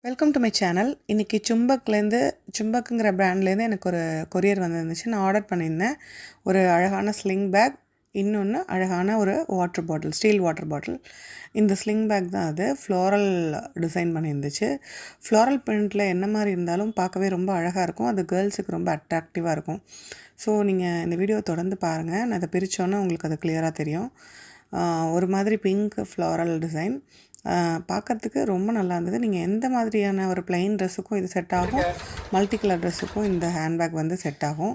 Welcome to my channel. இன்றைக்கி சும்பக்குங்கிற பிராண்ட்லேருந்து எனக்கு ஒரு கொரியர் வந்துருந்துச்சு. நான் ஆர்டர் பண்ணியிருந்தேன். ஒரு அழகான ஸ்லிங் பேக், இன்னொன்று அழகான ஒரு water bottle, steel water bottle. இந்த ஸ்லிங் பேக் தான் அது. ஃப்ளோரல் டிசைன் பண்ணியிருந்துச்சு. ஃப்ளோரல் பிரிண்ட்டில் என்ன மாதிரி இருந்தாலும் பார்க்கவே ரொம்ப அழகாக இருக்கும். அது கேர்ள்ஸுக்கு ரொம்ப அட்ராக்டிவாக இருக்கும். ஸோ நீங்கள் இந்த வீடியோ தொடர்ந்து பாருங்கள். நான் அதை பிரித்தோன்னே உங்களுக்கு அது கிளியராக தெரியும். ஒரு மாதிரி பிங்க் ஃப்ளோரல் டிசைன் பார்க்கறதுக்கு ரொம்ப நல்லா இருந்தது. நீங்கள் எந்த மாதிரியான ஒரு ப்ளைன் ட்ரெஸ்ஸுக்கும் இது செட் ஆகும், மல்டி கலர் ட்ரெஸ்ஸுக்கும் இந்த ஹேண்ட்பேக் வந்து செட் ஆகும்.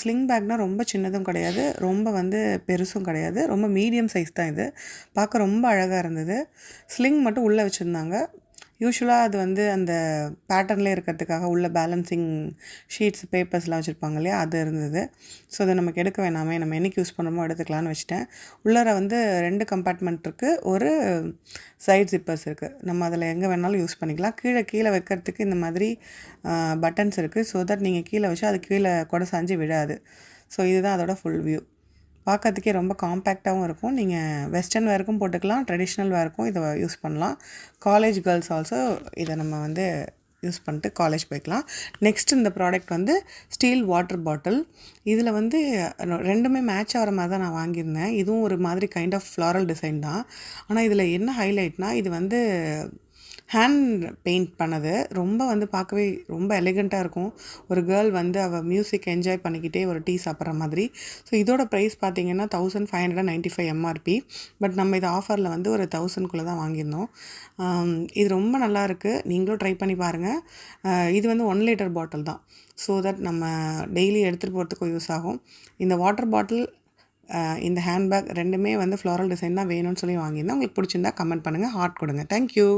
ஸ்லிங் பேக்னால் ரொம்ப சின்னதும் கிடையாது, ரொம்ப வந்து பெருசும் கிடையாது, ரொம்ப மீடியம் சைஸ் தான் இது. பார்க்க ரொம்ப அழகாக இருந்தது. ஸ்லிங் மட்டும் உள்ளே வச்சுருந்தாங்க. யூஸ்வலாக அது வந்து அந்த பேட்டர்ன்லேயே இருக்கிறதுக்காக உள்ள பேலன்சிங் ஷீட்ஸ், பேப்பர்ஸ்லாம் வச்சுருப்பாங்க இல்லையா, அது இருந்தது. ஸோ அதை நமக்கு எடுக்க வேணாமே, நம்ம என்றைக்கு யூஸ் பண்ணுறோமோ எடுத்துக்கலான்னு வச்சுட்டேன். உள்ளார வந்து 2 கம்பார்ட்மெண்ட் இருக்குது, ஒரு சைட் ஜிப்பர்ஸ் இருக்குது. நம்ம அதில் எங்கே வேணாலும் யூஸ் பண்ணிக்கலாம். கீழே வைக்கிறதுக்கு இந்த மாதிரி பட்டன்ஸ் இருக்குது. ஸோ தட் நீங்கள் கீழே வச்சா அது கீழே கூட சாஞ்சு விழாது. ஸோ இதுதான் அதோட ஃபுல் வியூ. பார்க்கறதுக்கே ரொம்ப காம்பேக்டாகவும் இருக்கும். நீங்கள் வெஸ்டர்ன் வேருக்கும் போட்டுக்கலாம், ட்ரெடிஷ்னல் வேருக்கும் இதை யூஸ் பண்ணலாம். காலேஜ் கேர்ள்ஸ் ஆல்சோ இதை நம்ம வந்து யூஸ் பண்ணிட்டு காலேஜ் போய்க்கலாம். நெக்ஸ்ட் இந்த ப்ராடக்ட் வந்து ஸ்டீல் வாட்டர் பாட்டில். இதில் வந்து ரெண்டுமே மேட்ச் ஆகிற மாதிரி தான் நான் வாங்கியிருந்தேன். இதுவும் ஒரு மாதிரி கைண்ட் ஆஃப் ஃப்ளாரல் டிசைன் தான். ஆனால் இதில் என்ன ஹைலைட்னால், இது வந்து ஹேண்ட் பெயிண்ட் பண்ணது. ரொம்ப வந்து பார்க்கவே ரொம்ப எலிகண்ட்டாக இருக்கும். ஒரு கேர்ள் வந்து அவள் மியூசிக் என்ஜாய் பண்ணிக்கிட்டே ஒரு டீ சாப்பிட்ற மாதிரி. ஸோ இதோட ப்ரைஸ் பார்த்திங்கன்னா 1595 எம்ஆர்பி. பட் நம்ம இது ஆஃபரில் வந்து ஒரு 1000க்குள்ளே தான் வாங்கியிருந்தோம். இது ரொம்ப நல்லாயிருக்கு. நீங்களும் ட்ரை பண்ணி பாருங்கள். இது வந்து 1 லிட்டர் பாட்டில் தான். ஸோ தட் நம்ம டெய்லி எடுத்துகிட்டு போகிறதுக்கும் யூஸ் ஆகும். இந்த வாட்டர் பாட்டில், இந்த ஹேண்ட்பேக் ரெண்டுமே வந்து ஃப்ளாரல் டிசைன் தான் வேணும்னு சொல்லி வாங்கியிருந்தேன். உங்களுக்கு பிடிச்சிருந்தா கமெண்ட் பண்ணுங்கள், ஹார்ட் கொடுங்க. தேங்க்யூ.